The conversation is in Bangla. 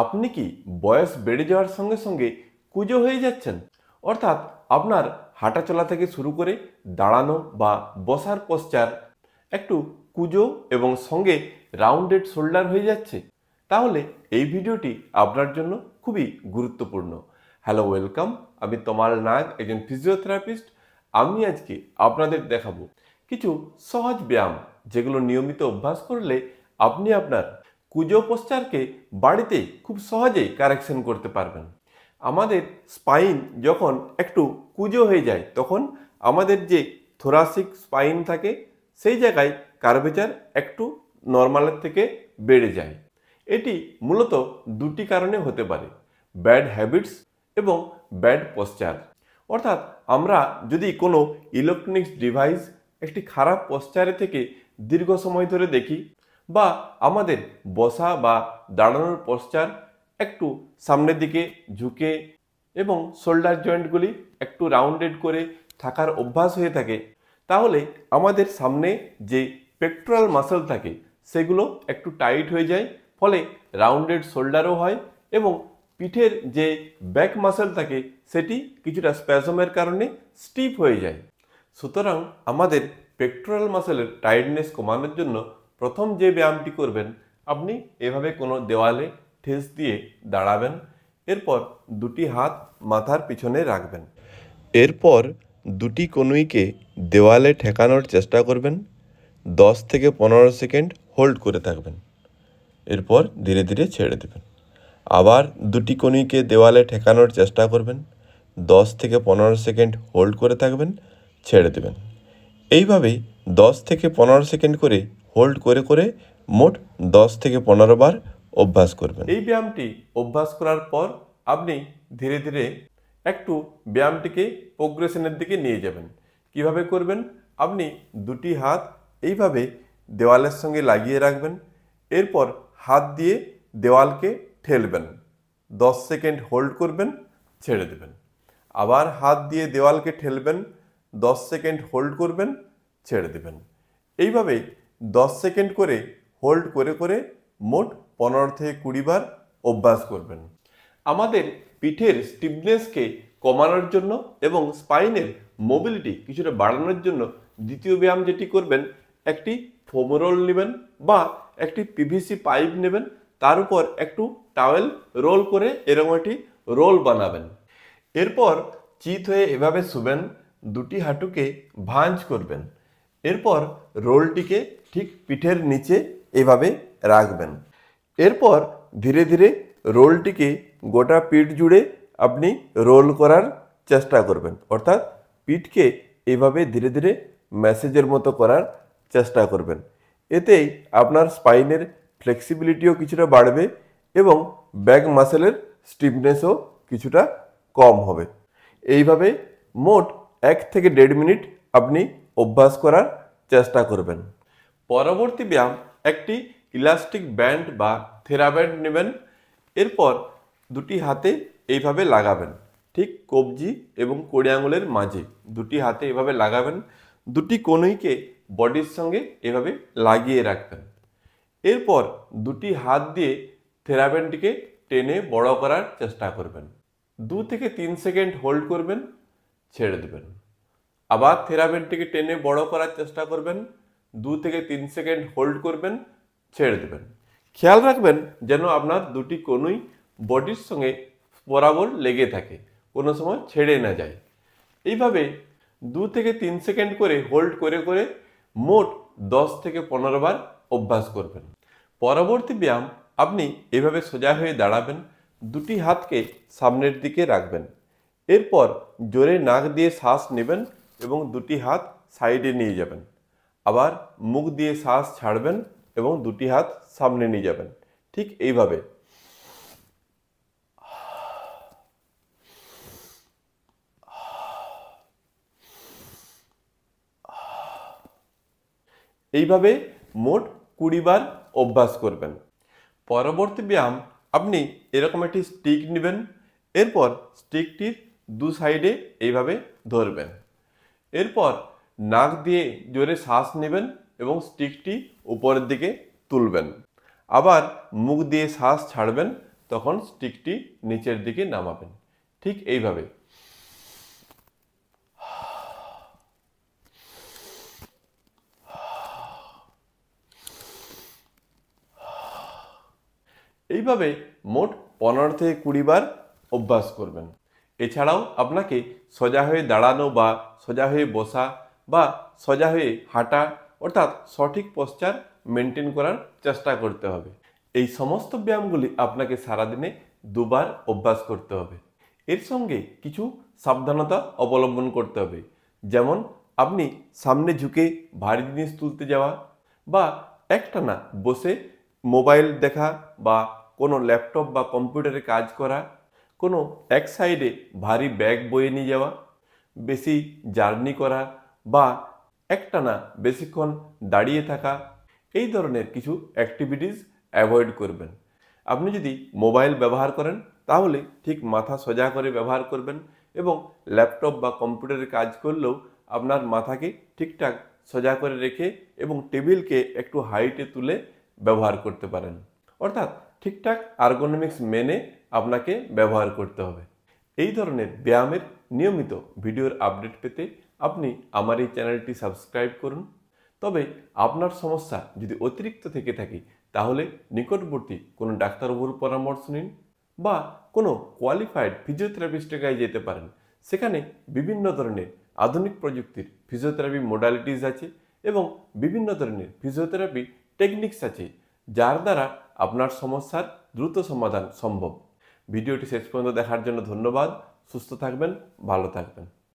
আপনি কি বয়স বেড়ে যাওয়ার সঙ্গে সঙ্গে কুঁজো হয়ে যাচ্ছেন? অর্থাৎ আপনার হাঁটাচলা থেকে শুরু করে দাঁড়ানো বা বসার পশ্চার একটু কুঁজো এবং সঙ্গে রাউন্ডেড শোল্ডার হয়ে যাচ্ছে? তাহলে এই ভিডিওটি আপনার জন্য খুবই গুরুত্বপূর্ণ। Hello, welcome. আমি তমাল নাগ, একজন ফিজিওথেরাপিস্ট। আমি আজকে আপনাদের দেখাবো কিছু সহজ ব্যায়াম, যেগুলো নিয়মিত অভ্যাস করলে আপনি আপনার কুঁজো পশ্চারকে বাড়িতে খুব সহজেই কারেকশন করতে পারবেন। আমাদের স্পাইন যখন একটু কুঁজো হয়ে যায়, তখন আমাদের যে থোরাসিক স্পাইন থাকে সেই জায়গায় কার্ভেচার একটু নর্মালের থেকে বেড়ে যায়। এটি মূলত দুটি কারণে হতে পারে: ব্যাড হ্যাবিটস এবং ব্যাড পশ্চার। অর্থাৎ আমরা যদি কোনো ইলেকট্রনিক্স ডিভাইস একটি খারাপ পশ্চারে থেকে দীর্ঘ সময় ধরে দেখি, বা আমাদের বসা বা দাঁড়ানোর পশ্চার একটু সামনের দিকে ঝুঁকে এবং শোল্ডার জয়েন্টগুলি একটু রাউন্ডেড করে থাকার অভ্যাস হয়ে থাকে, তাহলে আমাদের সামনে যে পেক্টোরাল মাসল থাকে সেগুলো একটু টাইট হয়ে যায়, ফলে রাউন্ডেড শোল্ডারও হয় এবং পিঠের যে ব্যাক মাসল থাকে সেটি কিছুটা স্প্যাজমের কারণে স্টিফ হয়ে যায়। সুতরাং আমাদের পেক্টোরাল মাসলের টাইটনেস কমানোর জন্য প্রথম যে ব্যায়ামটি করবেন, আপনি এভাবে কোনো দেওয়ালে ঠেস দিয়ে দাঁড়াবেন। এরপর দুটি হাত মাথার পিছনে রাখবেন। এরপর দুটি কনুইকে দেওয়ালে ঠেকানোর চেষ্টা করবেন। 10 থেকে 15 সেকেন্ড হোল্ড করে থাকবেন। এরপর ধীরে ধীরে ছেড়ে দেবেন। আবার দুটি কনুইকে দেওয়ালে ঠেকানোর চেষ্টা করবেন। 10 থেকে 15 সেকেন্ড হোল্ড করে থাকবেন, ছেড়ে দেবেন। এইভাবেই 10 থেকে 15 সেকেন্ড করে হোল্ড করে করে মোট 10 থেকে 15 বার অভ্যাস করবেন। এই ব্যায়ামটি অভ্যাস করার পর আপনি ধীরে ধীরে একটু ব্যায়ামটিকে প্রোগ্রেশনের দিকে নিয়ে যাবেন। কিভাবে করবেন? আপনি দুটি হাত এইভাবে দেওয়ালের সঙ্গে লাগিয়ে রাখবেন। এরপর হাত দিয়ে দেওয়ালকে ঠেলবেন। 10 সেকেন্ড হোল্ড করবেন, ছেড়ে দেবেন। আবার হাত দিয়ে দেওয়ালকে ঠেলবেন, 10 সেকেন্ড হোল্ড করবেন, ছেড়ে দেবেন। এইভাবে 10 সেকেন্ড করে হোল্ড করে করে মোট 15 থেকে 20 বার অভ্যাস করবেন। আমাদের পিঠের স্টিফনেসকে কমানোর জন্য এবং স্পাইনের মোবিলিটি কিছুটা বাড়ানোর জন্য দ্বিতীয় ব্যায়াম যেটি করবেন, একটি ফোম রোল নেবেন বা একটি পিভিসি পাইপ নেবেন, তার উপর একটু টাওয়েল রোল করে এরকম একটি রোল বানাবেন। এরপর চিত হয়ে এভাবে শুবেন, দুটি হাঁটুকে ভাঁজ করবেন। এরপর রোলটিকে ঠিক পিঠের নিচে এভাবে রাখবেন। এরপর ধীরে ধীরে রোলটিকে গোটা পিঠ জুড়ে আপনি রোল করার চেষ্টা করবেন। অর্থাৎ পিঠকে এভাবে ধীরে ধীরে ম্যাসেজের মতো করার চেষ্টা করবেন। এতেই আপনার স্পাইনের ফ্লেক্সিবিলিটিও কিছুটা বাড়বে এবং ব্যাক মাসেলের স্টিফনেসও কিছুটা কম হবে। এইভাবে মোট 1 থেকে 1.5 মিনিট আপনি অভ্যাস করার চেষ্টা করবেন। পরবর্তী ব্যায়াম একটি ইলাস্টিক ব্যান্ড বা থেরাব্যান্ড নেবেন। এরপর দুটি হাতে এইভাবে লাগাবেন, ঠিক কবজি এবং কড়ি আঙুলের মাঝে দুটি হাতে এভাবে লাগাবেন। দুটি কনুইকে বডির সঙ্গে এভাবে লাগিয়ে রাখবেন। এরপর দুটি হাত দিয়ে থেরাব্যান্ডটিকে টেনে বড় করার চেষ্টা করবেন। 2 থেকে 3 সেকেন্ড হোল্ড করবেন, ছেড়ে দেবেন। আবার থেরাব্যান্ডটিকে টেনে বড় করার চেষ্টা করবেন, 2 থেকে 3 সেকেন্ড হোল্ড করবেন, ছেড়ে দেবেন। খেয়াল রাখবেন যেন আপনার দুটি কনুই বডির সঙ্গে বরাবর লেগে থাকে, কোনো সময় ছেড়ে না যায়। এইভাবে 2 থেকে 3 সেকেন্ড করে হোল্ড করে করে মোট 10 থেকে 15 বার অভ্যাস করবেন। পরবর্তী ব্যায়াম, আপনি এভাবে সোজা হয়ে দাঁড়াবেন, দুটি হাতকে সামনের দিকে রাখবেন। এরপর জোরে নাক দিয়ে শ্বাস নেবেন এবং দুটি হাত সাইডে নিয়ে যাবেন। আবার মুখ দিয়ে শ্বাস ছাড়বেন এবং দুটি হাত সামনে নিয়ে যাবেন। ঠিক এইভাবে। এইভাবে মোট 20 বার অভ্যাস করবেন। পরবর্তী ব্যায়াম, আপনি এরকম একটি স্টিক নেবেন। এরপর স্টিকটির দু সাইডে এইভাবে ধরবেন। এরপর নাক দিয়ে জোরে শ্বাস নেবেন এবং স্টিকটি উপরের দিকে তুলবেন। আবার মুখ দিয়ে শ্বাস ছাড়বেন তখন স্টিকটি নিচের দিকে নামাবেন। ঠিক এইভাবে। এইভাবে মোট 15 থেকে 20 বার অভ্যাস করবেন। এছাড়াও আপনাকে সোজা হয়ে দাঁড়ানো বা সোজা হয়ে বসা বা সোজা হয়ে হাঁটা অর্থাৎ সঠিক পশ্চার মেনটেন করার চেষ্টা করতে হবে। এই সমস্ত ব্যায়ামগুলি আপনাকে সারাদিনে 2 বার অভ্যাস করতে হবে। এর সঙ্গে কিছু সাবধানতা অবলম্বন করতে হবে, যেমন আপনি সামনে ঝুঁকে ভারী জিনিস তুলতে যাওয়া বা একটানা বসে মোবাইল দেখা বা কোনো ল্যাপটপ বা কম্পিউটারে কাজ করা, কোনো এক সাইডে ভারী ব্যাগ বয়ে নিয়ে যাওয়া, বেশি জার্নি করা বা একটানা বেশিক্ষণ দাঁড়িয়ে থাকা, এই ধরনের কিছু অ্যাক্টিভিটিস অ্যাভয়েড করবেন। আপনি যদি মোবাইল ব্যবহার করেন তাহলে ঠিক মাথা সোজা করে ব্যবহার করবেন এবং ল্যাপটপ বা কম্পিউটারে কাজ করলেও আপনার মাথাকে ঠিকঠাক সোজা করে রেখে এবং টেবিলকে একটু হাইটে তুলে ব্যবহার করতে পারেন। অর্থাৎ ঠিকঠাক আর্গোনমিক্স মেনে আপনাকে ব্যবহার করতে হবে। এই ধরনের ব্যায়ামের নিয়মিত ভিডিওর আপডেট পেতে আপনি আমার এই চ্যানেলটি সাবস্ক্রাইব করুন। তবে আপনার সমস্যা যদি অতিরিক্ত থেকে থাকে তাহলে নিকটবর্তী কোনো ডাক্তারবাবুর পরামর্শ নিন বা কোনো কোয়ালিফাইড ফিজিওথেরাপিস্টের কাছে যেতে পারেন। সেখানে বিভিন্ন ধরনের আধুনিক প্রযুক্তির ফিজিওথেরাপি মোডালিটিস আছে এবং বিভিন্ন ধরনের ফিজিওথেরাপি টেকনিক্স আছে, যার দ্বারা আপনার সমস্যার দ্রুত সমাধান সম্ভব। ভিডিওটি শেষ পর্যন্ত দেখার জন্য ধন্যবাদ। সুস্থ থাকবেন, ভালো থাকবেন।